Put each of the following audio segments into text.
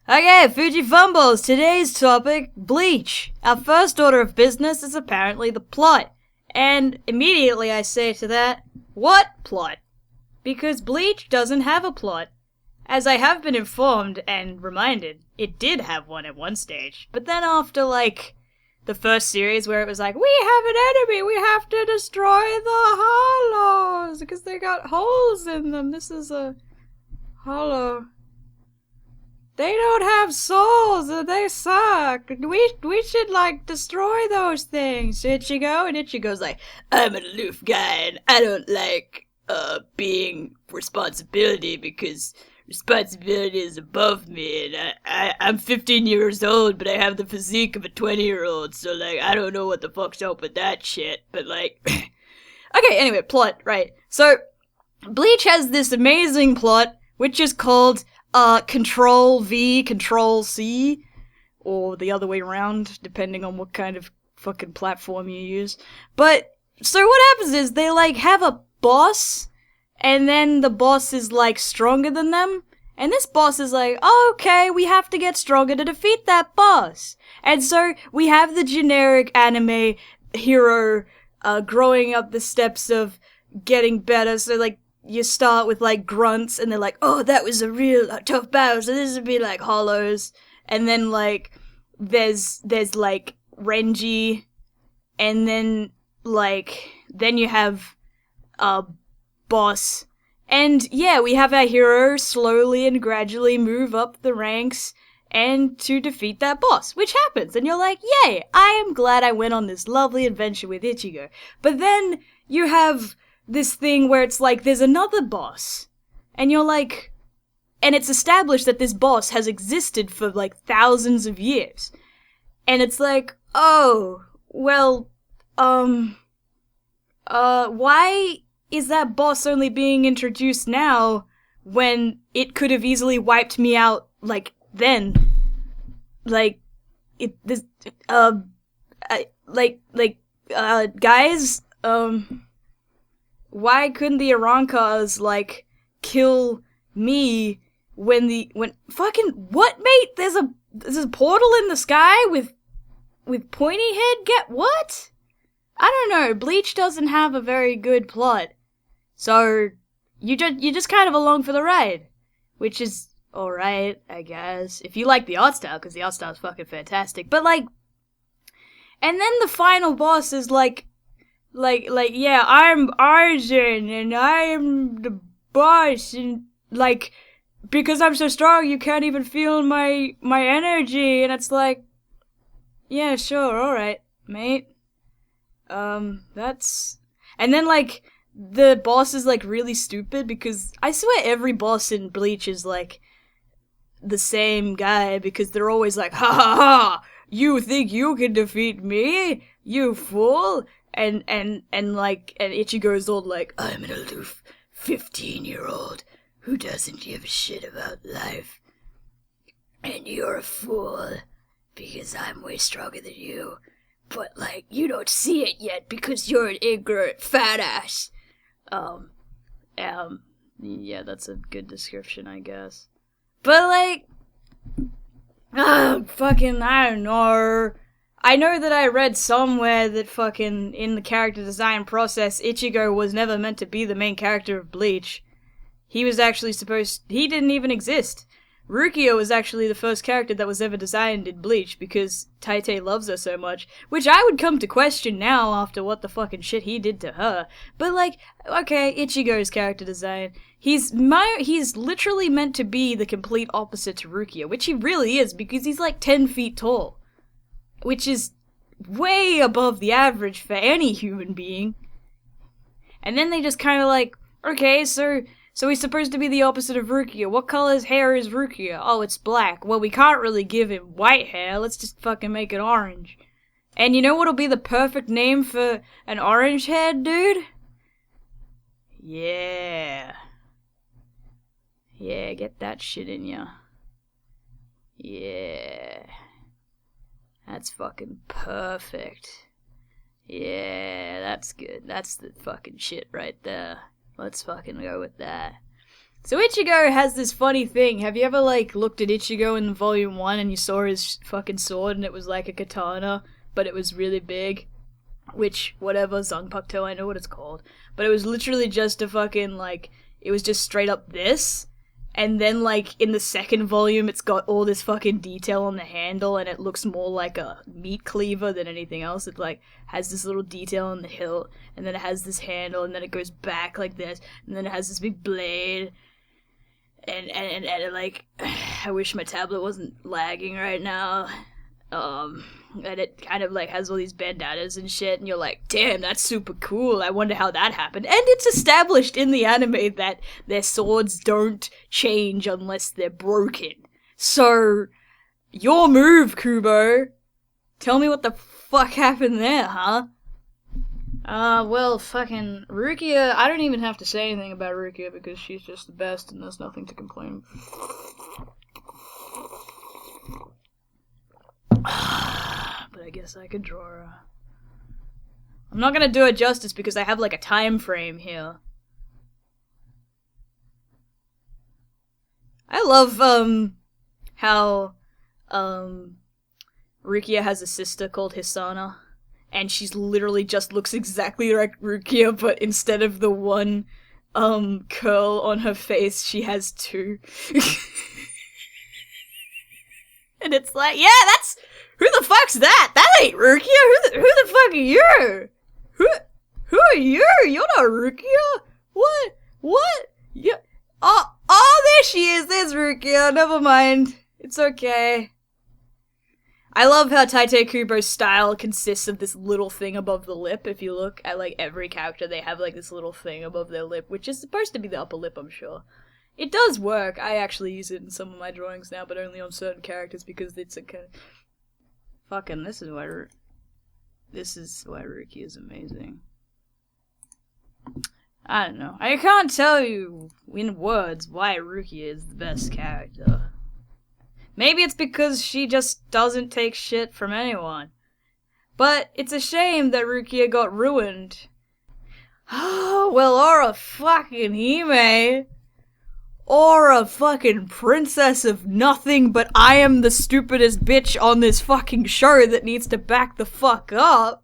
Okay, Fuji Fumbles. Today's topic, Bleach. Our first order of business is apparently the plot. And immediately I say to that, what plot? Because Bleach doesn't have a plot. As I have been informed and reminded, it did have one at one stage. But then after, the first series where it was like, we have an enemy, we have to destroy the hollows, because they got holes in them. This is a hollow. They don't have souls and they suck. We should destroy those things, Ichigo. And Ichigo's like, I'm an aloof guy and I don't like being responsibility because responsibility is above me, and I'm 15 years old, but I have the physique of a 20-year-old, so I don't know what the fuck's up with that shit. But okay, anyway, plot, right? So Bleach has this amazing plot which is called Control V, Control C, or the other way around, depending on what kind of fucking platform you use. But, so what happens is, they, have a boss, and then the boss is, stronger than them, and this boss is like, oh, okay, we have to get stronger to defeat that boss. And so, we have the generic anime hero, growing up the steps of getting better, so, you start with, grunts, and they're like, oh, that was a real tough battle, so this would be, hollows. And then, there's Renji, and then, then you have, boss. And, yeah, we have our hero slowly and gradually move up the ranks, and to defeat that boss, which happens, and you're like, yay, I am glad I went on this lovely adventure with Ichigo. But then, you have this thing where it's there's another boss, and you're and it's established that this boss has existed for thousands of years, and it's oh, well, why is that boss only being introduced now when it could have easily wiped me out then? Guys, why couldn't the Arankas, kill me when fucking, what, mate? There's a portal in the sky with pointy head? Get what? I don't know, Bleach doesn't have a very good plot. So, you're just kind of along for the ride. Which is alright, I guess. If you like the art style, because the art style is fucking fantastic. But and then the final boss is yeah, I'm Arjun, and I am the boss, and, because I'm so strong, you can't even feel my energy, and it's yeah, sure, alright, mate. That's... And then, the boss is, really stupid, because I swear every boss in Bleach is, the same guy, because they're always ha ha ha! You think you can defeat me? You fool! And Ichigo's all I'm an aloof 15-year-old who doesn't give a shit about life. And you're a fool, because I'm way stronger than you. But, you don't see it yet because you're an ignorant fat ass. Yeah, that's a good description, I guess. But, fucking, I don't know. I know that I read somewhere that fucking, in the character design process, Ichigo was never meant to be the main character of Bleach. He was actually he didn't even exist. Rukia was actually the first character that was ever designed in Bleach because Tite loves her so much, which I would come to question now after what the fucking shit he did to her. But okay, Ichigo's character design, he's literally meant to be the complete opposite to Rukia, which he really is because he's 10 feet tall, which is way above the average for any human being. And then they just kind of okay, so he's supposed to be the opposite of Rukia. What color's hair is Rukia? Oh, it's black. Well, we can't really give him white hair. Let's just fucking make it orange. And you know what'll be the perfect name for an orange head, dude? Yeah. Yeah, get that shit in ya. Yeah. That's fucking perfect. Yeah, that's good. That's the fucking shit right there. Let's fucking go with that. So Ichigo has this funny thing. Have you ever, like, looked at Ichigo in Volume 1 and you saw his fucking sword and it was like a katana, but it was really big? Which, whatever, Zanpakuto, I know what it's called. But it was literally just a fucking, like, it was just straight up this. And then, like, in the second volume, it's got all this fucking detail on the handle, and it looks more like a meat cleaver than anything else. It, like, has this little detail on the hilt, and then it has this handle, and then it goes back like this, and then it has this big blade. And like, I wish my tablet wasn't lagging right now. And it kind of, like, has all these bandanas and shit, and you're like, damn, that's super cool, I wonder how that happened. And it's established in the anime that their swords don't change unless they're broken. So, your move, Kubo. Tell me what the fuck happened there, huh? Well, fucking Rukia, I don't even have to say anything about Rukia because she's just the best and there's nothing to complain. But I guess I could draw her. I'm not gonna do it justice because I have, like, a time frame here. I love, how, Rukia has a sister called Hisana. And she's literally just looks exactly like Rukia, but instead of the one, curl on her face, she has two. And it's like, yeah, that's... Who the fuck's that? That ain't Rukia! Who the fuck are you? Who are you? You're not Rukia? What? Yeah. Oh, there she is! There's Rukia, never mind. It's okay. I love how Tite Kubo's style consists of this little thing above the lip. If you look at, like, every character, they have, like, this little thing above their lip, which is supposed to be the upper lip, I'm sure. It does work. I actually use it in some of my drawings now, but only on certain characters because it's a kind of... Fucking, this is why Ruki is amazing. I don't know. I can't tell you in words why Rukia is the best character. Maybe it's because she just doesn't take shit from anyone. But it's a shame that Rukia got ruined. Oh, well, or a fucking Hime. Or a fucking princess of nothing, but I am the stupidest bitch on this fucking show that needs to back the fuck up.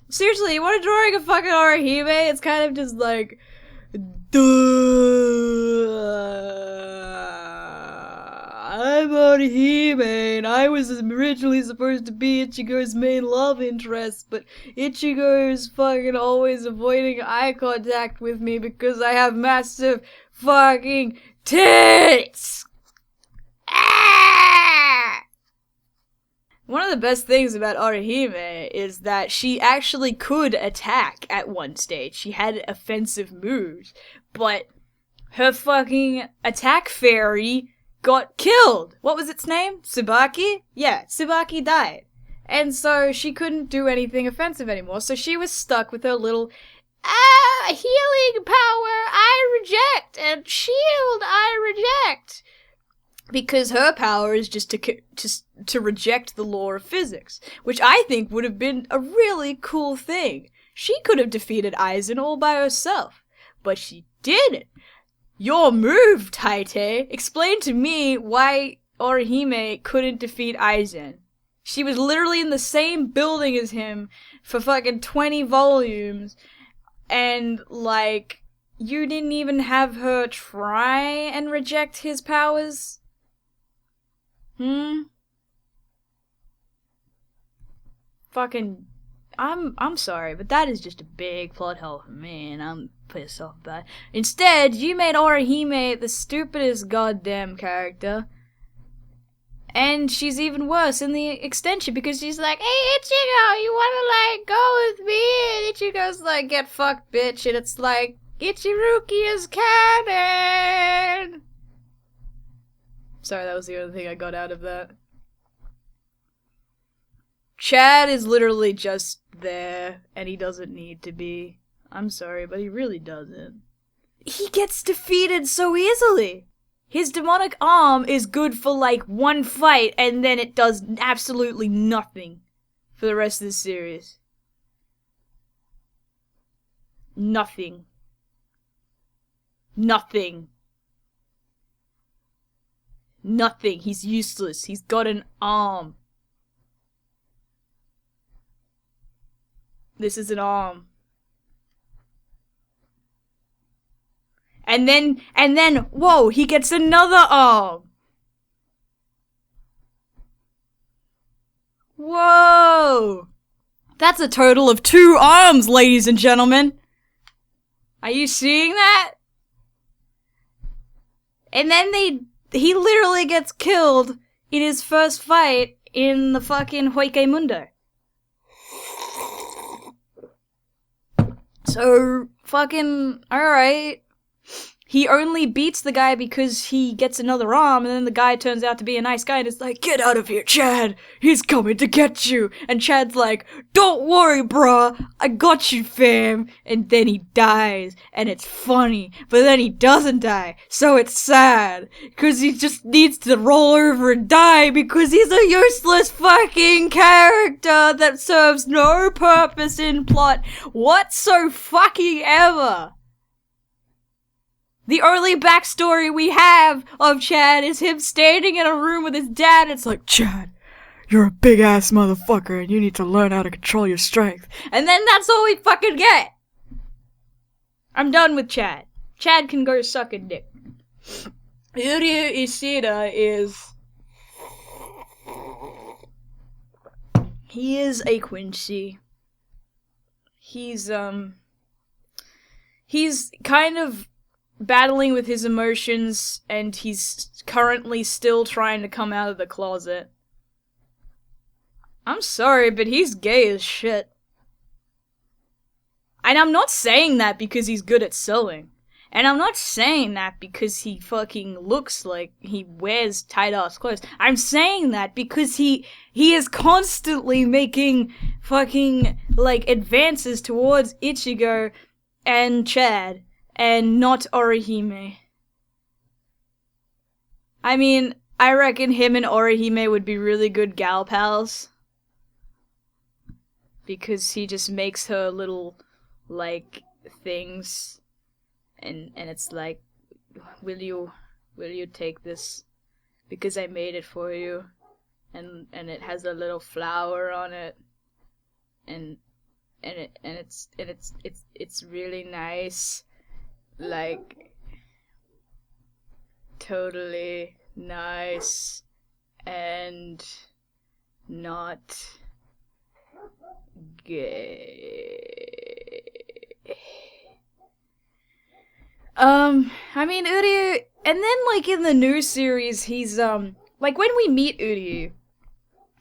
Seriously, you want a drawing of fucking Orihime? It's kind of just like... I'm Orihime, and I was originally supposed to be Ichigo's main love interest, but Ichigo is fucking always avoiding eye contact with me because I have massive fucking tits! Ah! One of the best things about Orihime is that she actually could attack at one stage. She had offensive moves, but her fucking attack fairy got killed. What was its name? Tsubaki? Yeah, Tsubaki died. And so she couldn't do anything offensive anymore, so she was stuck with her little healing power, I reject, and shield, I reject. Because her power is just to reject the law of physics, which I think would have been a really cool thing. She could have defeated Aizen all by herself, but she didn't. Your move, Taite. Explain to me why Orihime couldn't defeat Aizen. She was literally in the same building as him for fucking 20 volumes, and, like, you didn't even have her try and reject his powers? Fucking... I'm sorry, but that is just a big plot hole for me, and I'm pissed off about it. Instead, you made Orihime the stupidest goddamn character. And she's even worse in the extension, because she's like, hey, Ichigo, you wanna, like, go with me? And Ichigo's like, get fucked, bitch. And it's like, Ichiruki is canon! Sorry, that was the only thing I got out of that. Chad is literally just there, and he doesn't need to be. I'm sorry, but he really doesn't. He gets defeated so easily! His demonic arm is good for, like, one fight, and then it does absolutely nothing for the rest of the series. Nothing. Nothing. Nothing. He's useless. He's got an arm. This is an arm. And then, whoa, he gets another arm. Whoa! That's a total of 2 arms, ladies and gentlemen. Are you seeing that? And then he literally gets killed in his first fight in the fucking Hoike Mundo. So, fucking, alright. He only beats the guy because he gets another arm, and then the guy turns out to be a nice guy, and it's like, get out of here, Chad! He's coming to get you! And Chad's like, don't worry, bruh! I got you, fam! And then he dies, and it's funny, but then he doesn't die, so it's sad, because he just needs to roll over and die, because he's a useless fucking character that serves no purpose in plot whatsoever! The only backstory we have of Chad is him standing in a room with his dad. It's like, Chad, you're a big ass motherfucker and you need to learn how to control your strength. And then that's all we fucking get. I'm done with Chad. Chad can go suck a dick. Uryu Ishida is... He is a Quincy. He's kind of battling with his emotions, and he's currently still trying to come out of the closet. I'm sorry, but he's gay as shit. And I'm not saying that because he's good at sewing. And I'm not saying that because he fucking looks like he wears tight-ass clothes. I'm saying that because he is constantly making fucking, like, advances towards Ichigo and Chad. And not Orihime. I mean, I reckon him and Orihime would be really good gal pals. Because he just makes her little, like, things. And it's like, will you take this? Because I made it for you. And it has a little flower on it. And it's really nice. Like, totally nice and not gay. I mean, Uryu, and then, like, in the new series, he's, like, when we meet Uryu,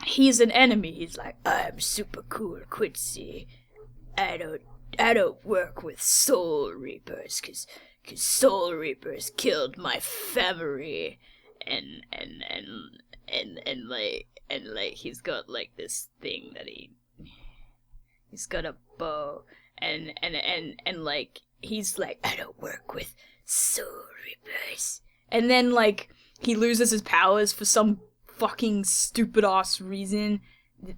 he's an enemy. He's like, I'm super cool, Quincy. I don't work with Soul Reapers, cause Soul Reapers killed my family, and like he's got like this thing that he's got a bow, and like he's like, I don't work with Soul Reapers, and then like he loses his powers for some fucking stupid ass reason.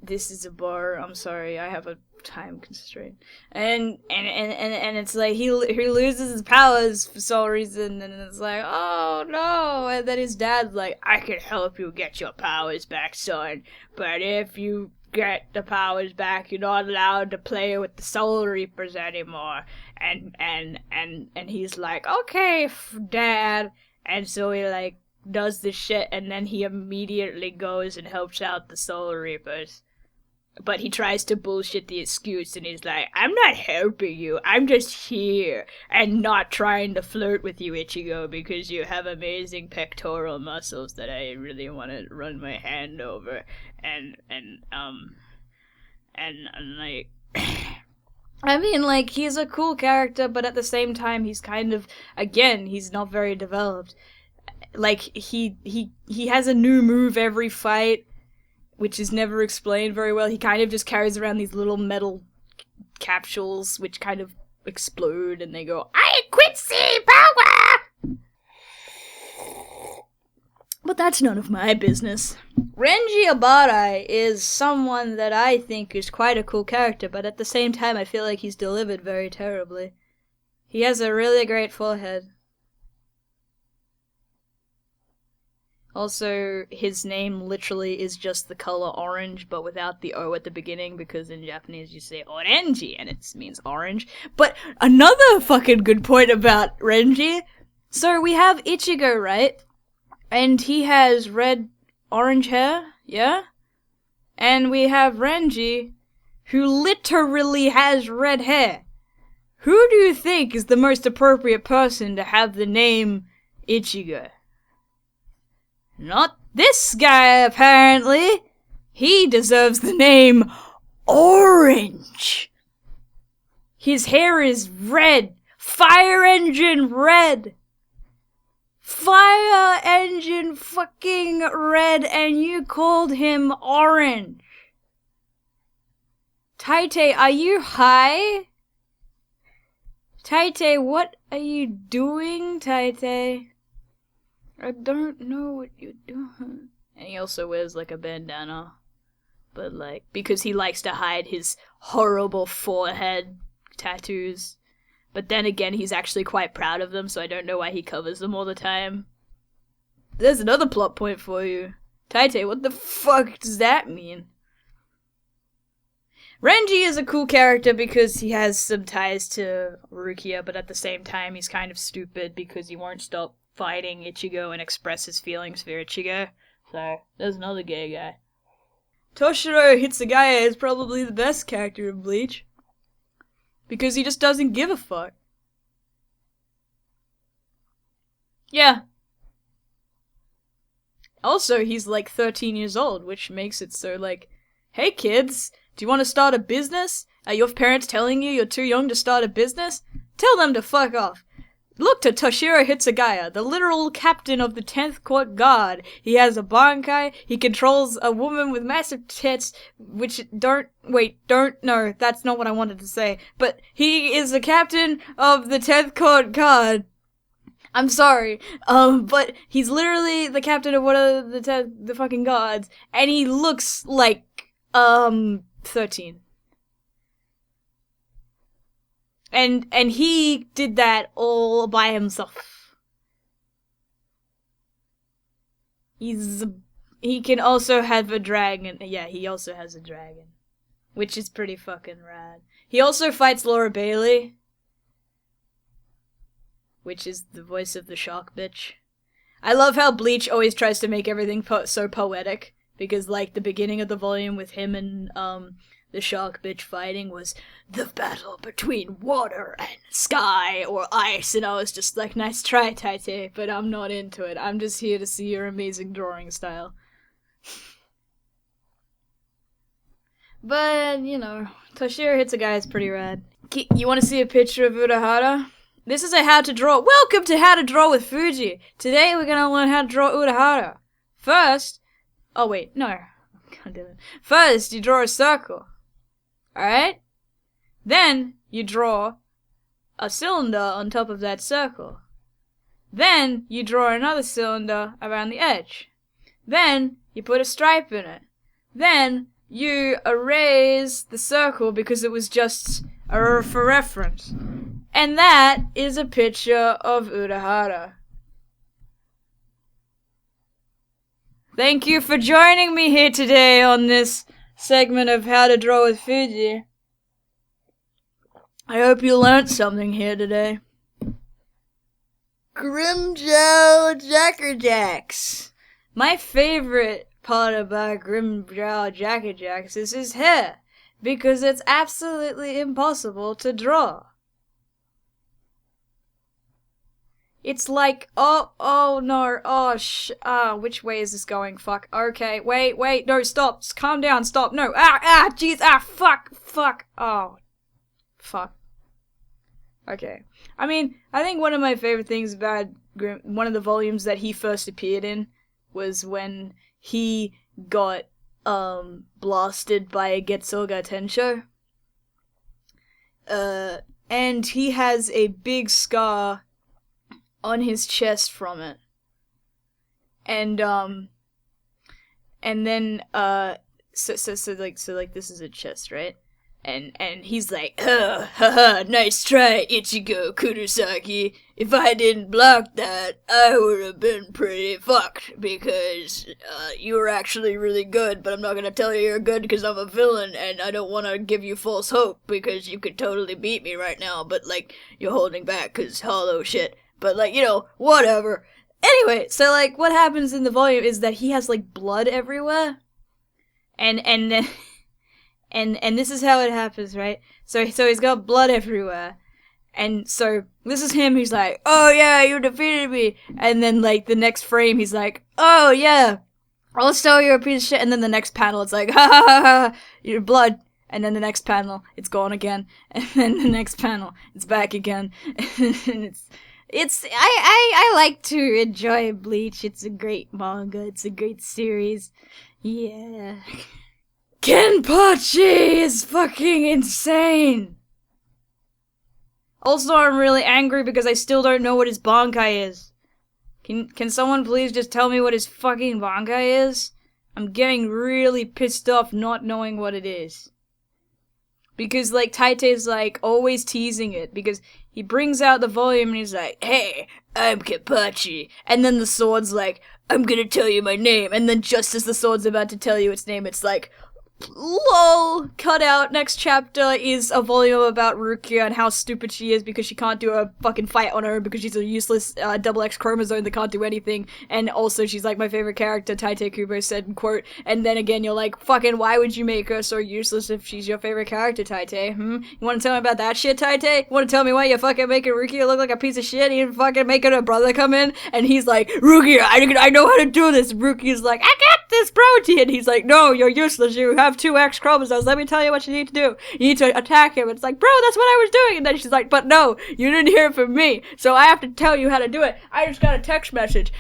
This is a bar. I'm sorry, I have a time constraint. And it's like he loses his powers for some reason, and it's like, oh no. And then his dad's like, I can help you get your powers back, son, but if you get the powers back, you're not allowed to play with the Soul Reapers anymore. And he's like, okay, Dad. And so he like does this shit, and then he immediately goes and helps out the Soul Reapers. But he tries to bullshit the excuse, and he's like, I'm not helping you, I'm just here, and not trying to flirt with you, Ichigo, because you have amazing pectoral muscles that I really want to run my hand over, and like, I mean, like, he's a cool character, but at the same time, he's kind of, again, he's not very developed. Like, he has a new move every fight, which is never explained very well. He kind of just carries around these little metal capsules, which kind of explode, and they go, I Quincy power! But that's none of my business. Renji Abarai is someone that I think is quite a cool character, but at the same time I feel like he's delivered very terribly. He has a really great forehead. Also, his name literally is just the color orange, but without the O at the beginning, because in Japanese you say oranji, and it means orange. But another fucking good point about Renji. So we have Ichigo, right? And he has orange hair, yeah? And we have Renji, who literally has red hair. Who do you think is the most appropriate person to have the name Ichigo? Not this guy, apparently. He deserves the name Orange. His hair is red. Fire engine red. Fire engine fucking red, and you called him Orange. Taite, are you high? Taite, what are you doing, Taite? I don't know what you're doing. And he also wears, like, a bandana. But, like, because he likes to hide his horrible forehead tattoos. But then again, he's actually quite proud of them, so I don't know why he covers them all the time. There's another plot point for you. Taite, what the fuck does that mean? Renji is a cool character because he has some ties to Rukia, but at the same time, he's kind of stupid because he won't stop fighting Ichigo and express his feelings for Ichigo. So, there's another gay guy. Toshiro Hitsugaya is probably the best character in Bleach. Because he just doesn't give a fuck. Yeah. Also, he's like 13 years old, which makes it so like, hey kids, do you want to start a business? Are your parents telling you you're too young to start a business? Tell them to fuck off. Look to Toshiro Hitsugaya, the literal captain of the 10th Court Guard. He has a bankai, he controls a woman with massive tits, no, that's not what I wanted to say. But he is the captain of the 10th Court Guard. I'm sorry, but he's literally the captain of one of the fucking guards, and he looks like, 13. And he did that all by himself. He can also have a dragon. Yeah, he also has a dragon. Which is pretty fucking rad. He also fights Laura Bailey. Which is the voice of the shark bitch. I love how Bleach always tries to make everything so poetic. Because, like, the beginning of the volume with him and, the shark bitch fighting was the battle between water and sky or ice, and I was just like, nice try, Taite, but I'm not into it. I'm just here to see your amazing drawing style. But, you know, Toshiro Hitsugaya is pretty rad. You want to see a picture of Urahara? This is a how to draw. Welcome to How to Draw with Fuji. Today we're gonna learn how to draw Urahara. First, oh wait, no. God damn it. First, you draw a circle. Alright? Then, you draw a cylinder on top of that circle. Then, you draw another cylinder around the edge. Then, you put a stripe in it. Then, you erase the circle because it was just for reference. And that is a picture of Urahara. Thank you for joining me here today on this segment of How to Draw with Fuji. I hope you learned something here today. Grimjow Jackerjacks. My favorite part about Grimjow Jackerjacks is his hair, because it's absolutely impossible to draw. It's like, which way is this going? Fuck. Okay, wait, no, stop, calm down, stop, no, jeez, fuck, oh, fuck. Okay. I mean, I think one of my favorite things about one of the volumes that he first appeared in was when he got, blasted by a Getsuga Tensho. And he has a big scar on his chest from it. And then, so this is a chest, right? And he's like, haha, nice try, Ichigo Kurosaki. If I didn't block that, I would have been pretty fucked, because you were actually really good, but I'm not gonna tell you you're good because I'm a villain, and I don't want to give you false hope, because you could totally beat me right now, but, like, you're holding back because hollow shit. But, like, you know, whatever. Anyway, so, like, what happens in the volume is that he has, like, blood everywhere, and this is how it happens, right? So he's got blood everywhere. And so this is him, he's like, oh yeah, you defeated me. And then, like, the next frame, he's like, oh yeah, also you're a piece of shit. And then the next panel, it's like, ha ha ha ha, your blood. And then the next panel, it's gone again. And then the next panel, it's back again. And I like to enjoy Bleach. It's a great manga. It's a great series. Yeah. Kenpachi is fucking insane! Also, I'm really angry because I still don't know what his Bankai is. Can someone please just tell me what his fucking Bankai is? I'm getting really pissed off not knowing what it is. Because, like, Taite's, like, always teasing it, because he brings out the volume and he's like, hey, I'm Kenpachi. And then the sword's like, I'm gonna tell you my name. And then just as the sword's about to tell you its name, it's like, lol, cut out. Next chapter is a volume about Rukia and how stupid she is because she can't do a fucking fight on her own because she's a useless double X chromosome that can't do anything. And also she's like my favorite character, Taite Kubo said, quote. And then again you're like, fucking why would you make her so useless if she's your favorite character, Taite? You wanna tell me about that shit, Taite? You wanna tell me why you're fucking making Rukia look like a piece of shit? You fucking making her brother come in and he's like, Rukia, I know how to do this. Rukia's like, I got this protein. He's like, no, you're useless. You have 2 X chromosomes. Let me tell you what you need to do. You need to attack him. It's like, bro, that's what I was doing. And then she's like, but no, you didn't hear it from me. So I have to tell you how to do it. I just got a text message.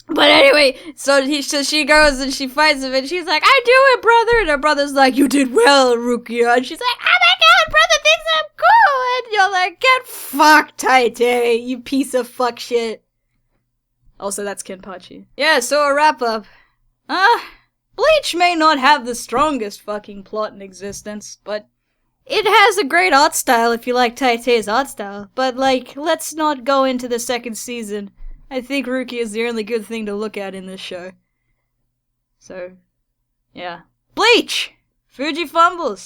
But anyway, so she goes and she fights him and she's like, I do it, brother. And her brother's like, you did well, Rukia. And she's like, oh my god, brother thinks I'm cool. And you're like, get fucked, Taite, you piece of fuck shit. Also, that's Kenpachi. Yeah, so a wrap up. Bleach may not have the strongest fucking plot in existence, but it has a great art style if you like Taite's art style. But, like, let's not go into the second season. I think Rukia is the only good thing to look at in this show. So, yeah. Bleach! Fuji Fumbles!